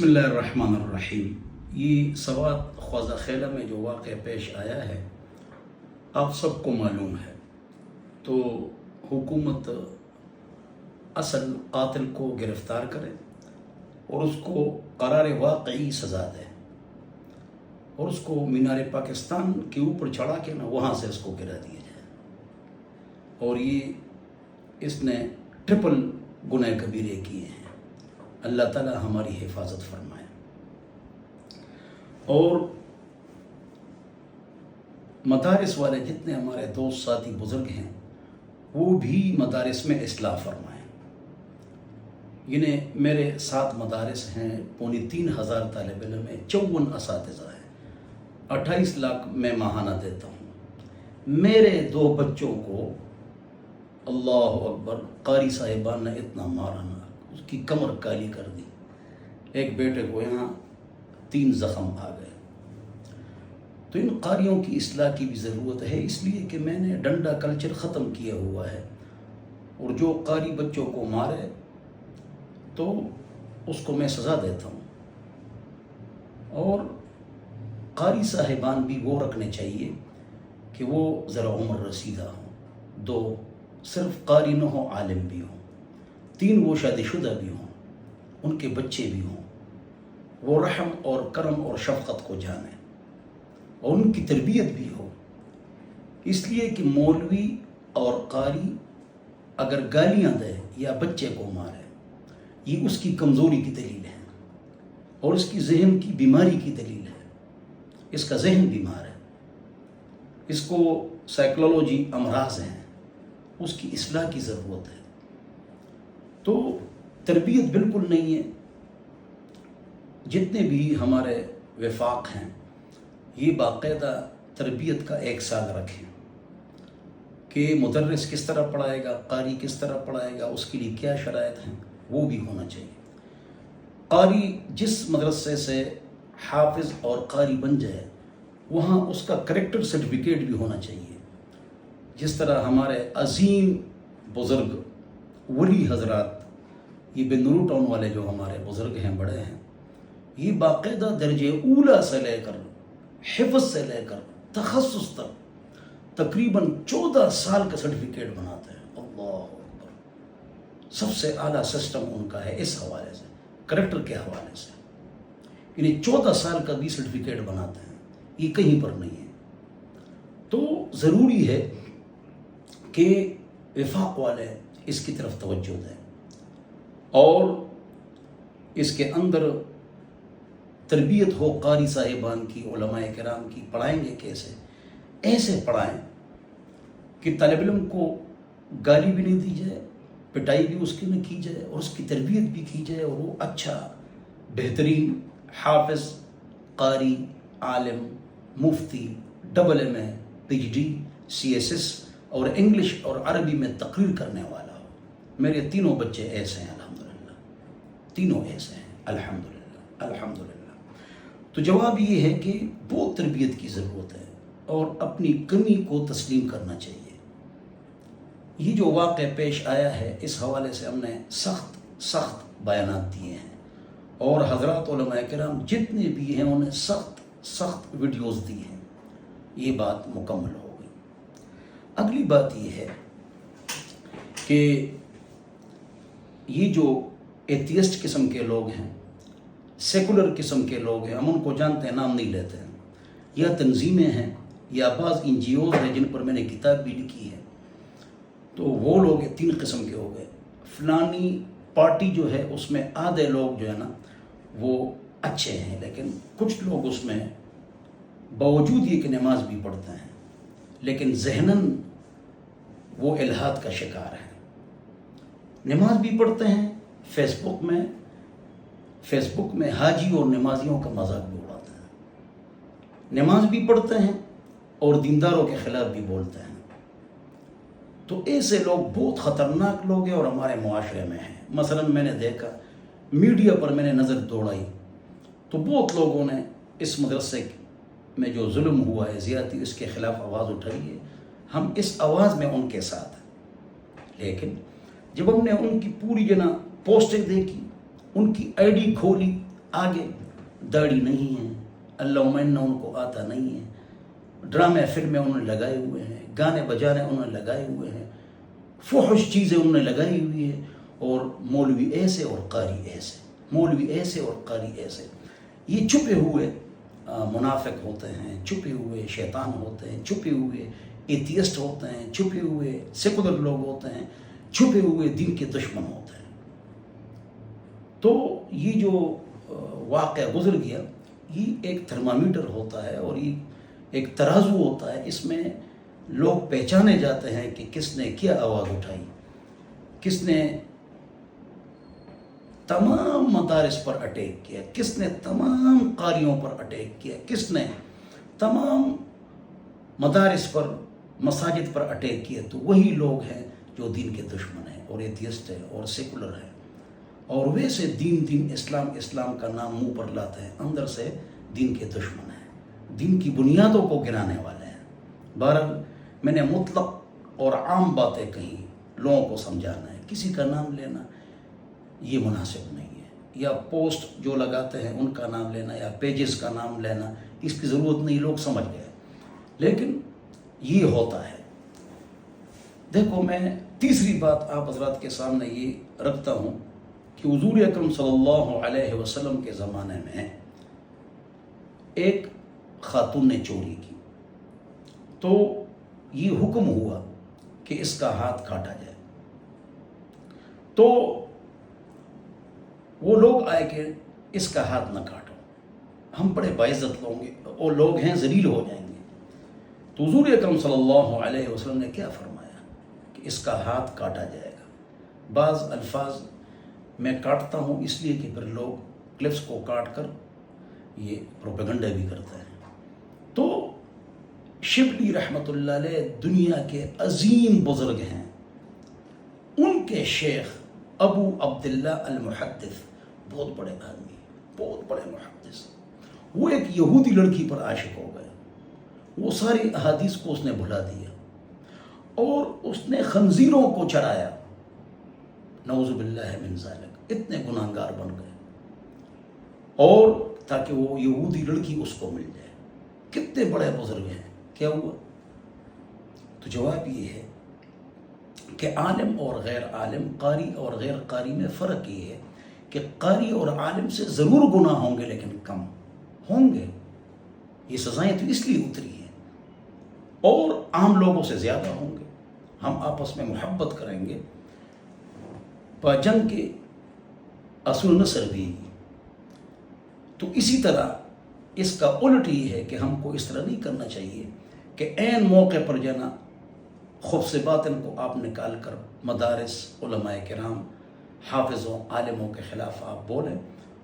بسم اللہ الرحمن الرحیم۔ یہ سوات خوازہ خیلہ میں جو واقعہ پیش آیا ہے آپ سب کو معلوم ہے، تو حکومت اصل قاتل کو گرفتار کرے اور اس کو قرار واقعی سزا دے اور اس کو مینار پاکستان کے اوپر چڑھا کے وہاں سے اس کو گرا دیا جائے، اور یہ اس نے ٹرپل گناہ کبیرے کیے ہیں۔ اللہ تعالی ہماری حفاظت فرمائے۔ اور مدارس والے جتنے ہمارے دوست ساتھی بزرگ ہیں وہ بھی مدارس میں اصلاح فرمائیں۔ یعنی میرے 7 مدارس ہیں، 3,500 طالب علم ہیں، 54 اساتذہ ہیں، 28 لاکھ میں ماہانہ دیتا ہوں۔ میرے 2 بچوں کو اللہ اکبر قاری صاحبان نے اتنا مارا نا، اس کی کمر کالی کر دی۔ ایک بیٹے کو یہاں 3 زخم آ گئے۔ تو ان قاریوں کی اصلاح کی بھی ضرورت ہے، اس لیے کہ میں نے ڈنڈا کلچر ختم کیا ہوا ہے، اور جو قاری بچوں کو مارے تو اس کو میں سزا دیتا ہوں۔ اور قاری صاحبان بھی وہ رکھنے چاہیے کہ وہ ذرا عمر رسیدہ ہوں، 2 صرف قاری نہ ہوں، عالم بھی ہوں، 3 وہ شادی شدہ بھی ہوں، ان کے بچے بھی ہوں، وہ رحم اور کرم اور شفقت کو جانیں اور ان کی تربیت بھی ہو۔ اس لیے کہ مولوی اور قاری اگر گالیاں دے یا بچے کو مارے، یہ اس کی کمزوری کی دلیل ہے اور اس کی ذہن کی بیماری کی دلیل ہے۔ اس کا ذہن بیمار ہے، اس کو سائیکولوجی امراض ہیں، اس کی اصلاح کی ضرورت ہے۔ تو تربیت بالکل نہیں ہے۔ جتنے بھی ہمارے وفاق ہیں یہ باقاعدہ تربیت کا ایک سال رکھیں کہ مدرس کس طرح پڑھائے گا، قاری کس طرح پڑھائے گا، اس کے لیے کیا شرائط ہیں، وہ بھی ہونا چاہیے۔ قاری جس مدرسے سے حافظ اور قاری بن جائے وہاں اس کا کریکٹر سرٹیفکیٹ بھی ہونا چاہیے۔ جس طرح ہمارے عظیم بزرگ ولی حضرات، یہ بنورو ٹاؤن والے جو ہمارے بزرگ ہیں، بڑے ہیں، یہ باقاعدہ درجے اولا سے لے کر حفظ سے لے کر تخصص تک تقریباً 14 سال کا سرٹیفکیٹ بناتے ہیں۔ اللہ اکبر، سب سے اعلیٰ سسٹم ان کا ہے اس حوالے سے، کریکٹر کے حوالے سے، یعنی 14 سال کا بھی سرٹیفکیٹ بناتے ہیں، یہ کہیں پر نہیں ہے۔ تو ضروری ہے کہ وفاق والے اس کی طرف توجہ دیں اور اس کے اندر تربیت ہو قاری صاحبان کی، علماء کرام کی۔ پڑھائیں گے کیسے؟ ایسے پڑھائیں کہ طالب علم کو گالی بھی نہیں دی جائے، پٹائی بھی اس کی نہ کی جائے، اور اس کی تربیت بھی کی جائے، اور وہ اچھا بہترین حافظ، قاری، عالم، مفتی، AA، PhD، CSS اور انگلش اور عربی میں تقریر کرنے والا ہو۔ میرے 3 بچے ایسے ہیں الحمدللہ، 3 ایسے ہیں الحمدللہ الحمدللہ۔ تو جواب یہ ہے کہ بہت تربیت کی ضرورت ہے اور اپنی کمی کو تسلیم کرنا چاہیے۔ یہ جو واقعہ پیش آیا ہے اس حوالے سے ہم نے سخت بیانات دیے ہیں، اور حضرات علماء کرام جتنے بھی ہیں انہیں سخت ویڈیوز دی ہیں۔ یہ بات مکمل ہو گئی۔ اگلی بات یہ ہے کہ یہ جو ایتھیسٹ قسم کے لوگ ہیں، سیکولر قسم کے لوگ ہیں، ہم ان کو جانتے ہیں، نام نہیں لیتے ہیں، یا تنظیمیں ہیں یا بعض NGOs ہیں جن پر میں نے کتاب بھی لکھی ہے، تو وہ لوگ 3 قسم کے ہو گئے۔ فلانی پارٹی جو ہے اس میں آدھے لوگ جو ہے نا وہ اچھے ہیں، لیکن کچھ لوگ اس میں باوجود یہ کہ نماز بھی پڑھتے ہیں لیکن ذہناً وہ الحاد کا شکار ہیں۔ نماز بھی پڑھتے ہیں، فیس بک میں حاجی اور نمازیوں کا مذاق بھی اڑاتے ہیں، نماز بھی پڑھتے ہیں اور دینداروں کے خلاف بھی بولتے ہیں۔ تو ایسے لوگ بہت خطرناک لوگ ہیں اور ہمارے معاشرے میں ہیں۔ مثلا میں نے دیکھا میڈیا پر، میں نے نظر دوڑائی تو بہت لوگوں نے اس مدرسے میں جو ظلم ہوا ہے، زیادتی، اس کے خلاف آواز اٹھائی ہے۔ ہم اس آواز میں ان کے ساتھ ہیں، لیکن جب ہم نے ان کی پوری پوسٹیں دیکھی، ان کی ID کھولی آگے داڑھی نہیں ہے، اللہ ان کو آتا نہیں ہے، ڈرامے فلمیں انہوں نے لگائے ہوئے ہیں، گانے بجانے انہوں نے لگائے ہوئے ہیں، فحش چیزیں انہوں نے لگائی ہوئی ہیں، اور مولوی ایسے اور قاری ایسے، مولوی ایسے اور قاری ایسے. یہ چھپے ہوئے منافق ہوتے ہیں، چھپے ہوئے شیطان ہوتے ہیں، چھپے ہوئے ایتھیسٹ ہوتے ہیں، چھپے ہوئے سیکولر لوگ ہوتے ہیں، چھپے ہوئے دین کے دشمن ہوتے ہیں. تو یہ جو واقعہ گزر گیا، یہ ایک تھرمامیٹر ہوتا ہے اور یہ ایک ترازو ہوتا ہے. اس میں لوگ پہچانے جاتے ہیں کہ کس نے کیا آواز اٹھائی، کس نے تمام مدارس پر اٹیک کیا، کس نے تمام قاریوں پر اٹیک کیا، کس نے تمام مدارس پر مساجد پر اٹیک کیا. تو وہی لوگ ہیں جو دین کے دشمن ہیں اور ایتھیسٹ ہیں اور سیکولر ہیں، اور ویسے دین اسلام کا نام منہ پر لاتے ہیں، اندر سے دین کے دشمن ہیں، دین کی بنیادوں کو گرانے والے ہیں. بہرحال میں نے مطلق اور عام باتیں کہیں، لوگوں کو سمجھانا ہے، کسی کا نام لینا یہ مناسب نہیں ہے، یا پوسٹ جو لگاتے ہیں ان کا نام لینا یا پیجز کا نام لینا اس کی ضرورت نہیں، لوگ سمجھ گئے. لیکن یہ ہوتا ہے. دیکھو، میں تیسری بات آپ حضرات کے سامنے یہ رکھتا ہوں کہ حضور اکرم صلی اللہ علیہ وسلم کے زمانے میں ایک خاتون نے چوری کی، تو یہ حکم ہوا کہ اس کا ہاتھ کاٹا جائے. تو وہ لوگ آئے کہ اس کا ہاتھ نہ کاٹو، ہم بڑے باعزت لوگ ہیں، ذلیل ہو جائیں گے. تو حضور اکرم صلی اللہ علیہ وسلم نے کیا فرمایا کہ اس کا ہاتھ کاٹا جائے گا. بعض الفاظ میں کاٹتا ہوں اس لیے کہ پھر لوگ کلپس کو کاٹ کر یہ پروپیگنڈا بھی کرتے ہیں. تو شبلی رحمۃ اللہ علیہ دنیا کے عظیم بزرگ ہیں. ان کے شیخ ابو عبداللہ المحدث، بہت بڑے آدمی، بہت بڑے محدث، وہ ایک یہودی لڑکی پر عاشق ہو گئے. وہ ساری احادیث کو اس نے بھلا دیا اور اس نے خنزیروں کو چڑھایا، نعوذ باللہ من ذالک. اتنے گناہگار بن گئے، اور تاکہ وہ یہودی لڑکی اس کو مل جائے. کتنے بڑے بزرگ ہیں. کیا ہوا؟ تو جواب یہ ہے کہ عالم اور غیر عالم، قاری اور غیر قاری میں فرق یہ ہے کہ قاری اور عالم سے ضرور گناہ ہوں گے لیکن کم ہوں گے. یہ سزائیں تو اس لیے اتری ہیں، اور عام لوگوں سے زیادہ ہوں گے. ہم آپس میں محبت کریں گے، جنگ کے اصل نصر بھی. تو اسی طرح اس کا الٹ یہ ہے کہ ہم کو اس طرح نہیں کرنا چاہیے کہ عین موقع پر جانا خبث باطن کو آپ نکال کر مدارس، علماء کرام، حافظوں، عالموں کے خلاف آپ بولیں.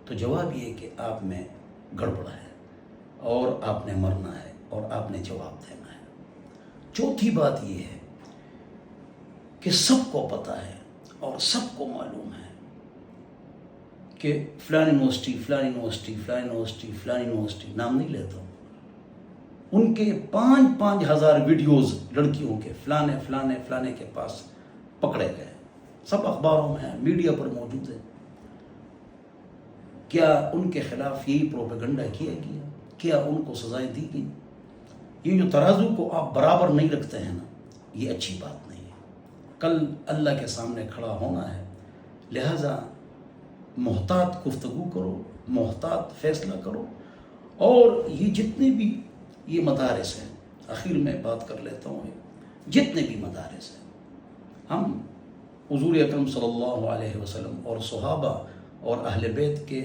تو جواب یہ کہ آپ میں گڑبڑ ہے اور آپ نے مرنا ہے اور آپ نے جواب دینا ہے. چوتھی بات یہ ہے کہ سب کو پتہ ہے اور سب کو معلوم ہے کہ فلانی یونیورسٹی نام نہیں لیتا ہوں، ان کے 5,000 ویڈیوز لڑکیوں کے فلانے کے پاس پکڑے گئے، سب اخباروں میں ہیں، میڈیا پر موجود ہے. کیا ان کے خلاف یہی پروپیگنڈا کیا گیا؟ کیا ان کو سزائیں دی گئی؟ یہ جو ترازو کو آپ برابر نہیں رکھتے ہیں نا، یہ اچھی بات نہیں ہے. کل اللہ کے سامنے کھڑا ہونا ہے، لہذا محتاط گفتگو کرو، محتاط فیصلہ کرو. اور یہ جتنے بھی یہ مدارس ہیں، آخر میں بات کر لیتا ہوں، جتنے بھی مدارس ہیں، ہم حضور اکرم صلی اللہ علیہ وسلم اور صحابہ اور اہل بیت کے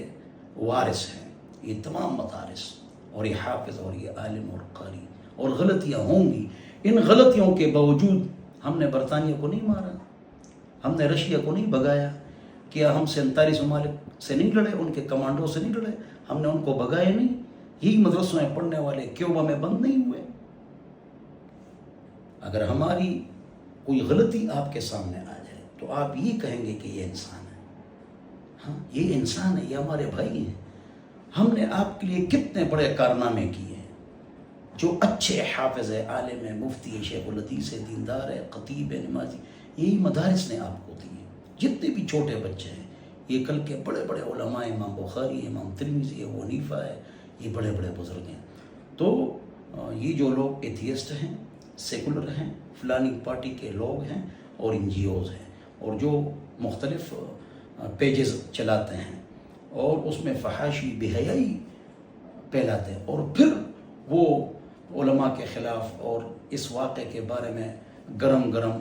وارث ہیں. یہ تمام مدارس اور یہ حافظ اور یہ عالم اور قاری، اور غلطیاں ہوں گی. ان غلطیوں کے باوجود ہم نے برطانیہ کو نہیں مارا، ہم نے رشیا کو نہیں بھگایا. کیا ہم 47 ممالک سے نہیں لڑے، ان کے کمانڈو سے نہیں لڑے؟ ہم نے ان کو بھگائے نہیں. یہی مدرسوں میں پڑھنے والے کیوبا میں بند نہیں ہوئے. اگر ہماری کوئی غلطی آپ کے سامنے آ جائے تو آپ یہ کہیں گے کہ یہ انسان ہے. ہاں، یہ انسان ہے، یہ ہمارے بھائی ہیں. ہم نے آپ کے لیے کتنے بڑے کارنامے کیے ہیں. جو اچھے حافظ ہے، عالم ہے، مفتی ہے، شیخ الحدیث ہے، دیندار ہے، خطیب ہے، نمازی، یہی مدارس نے آپ کو دی ہیں. جتنے بھی چھوٹے بچے ہیں یہ کل کے بڑے بڑے علماء، امام بخاری، امام ترمذی، ابو حنیفہ ہے، یہ بڑے بڑے بزرگ ہیں۔ تو یہ جو لوگ ایتھیسٹ ہیں، سیکولر ہیں، فلانی پارٹی کے لوگ ہیں اور این جی اوز ہیں، اور جو مختلف پیجز چلاتے ہیں اور اس میں فحاشی بے حیائی پھیلاتے ہیں، اور پھر وہ علماء کے خلاف اور اس واقعے کے بارے میں گرم گرم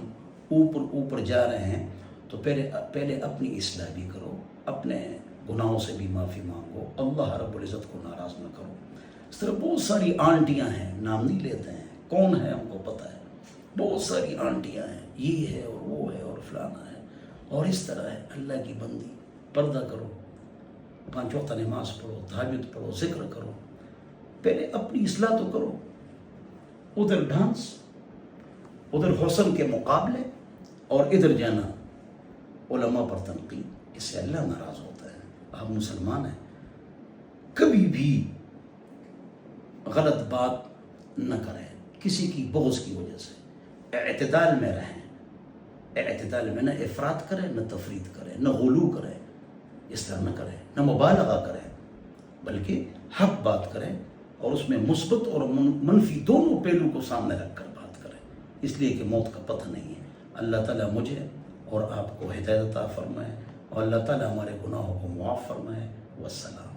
اوپر جا رہے ہیں، تو پہلے اپنی اصلاح بھی کرو، اپنے گناہوں سے بھی معافی مانگو، اللہ رب العزت کو ناراض نہ کرو۔ اس طرح بہت ساری آنٹیاں ہیں، نام نہیں لیتے ہیں، کون ہے ہم کو پتہ ہے، بہت ساری آنٹیاں ہیں، یہ ہے اور وہ ہے اور فلانا ہے، اور اس طرح ہے۔ اللہ کی بندی، پردہ کرو، 5 وقت نماز پڑھو، تہجد پڑھو، ذکر کرو، پہلے اپنی اصلاح تو کرو۔ ادھر ڈانس، ادھر حسن کے مقابلے، اور ادھر جانا علماء پر تنقید، اس سے اللہ ناراض ہوتا ہے۔ آپ مسلمان ہیں، کبھی بھی غلط بات نہ کریں کسی کی بغض کی وجہ سے، اعتدال میں رہیں، اعتدال میں، نہ افراط کریں نہ تفریط کریں، نہ غلو کریں، اس طرح نہ کریں، نہ مبالغہ کریں، بلکہ حق بات کریں اور اس میں مثبت اور منفی دونوں پہلو کو سامنے رکھ کر بات کریں، اس لیے کہ موت کا پتہ نہیں ہے۔ اللہ تعالیٰ مجھے اور آپ کو ہدایت عطا فرمائے، اور اللہ تعالیٰ ہمارے گناہوں کو معاف فرمائے۔ والسلام۔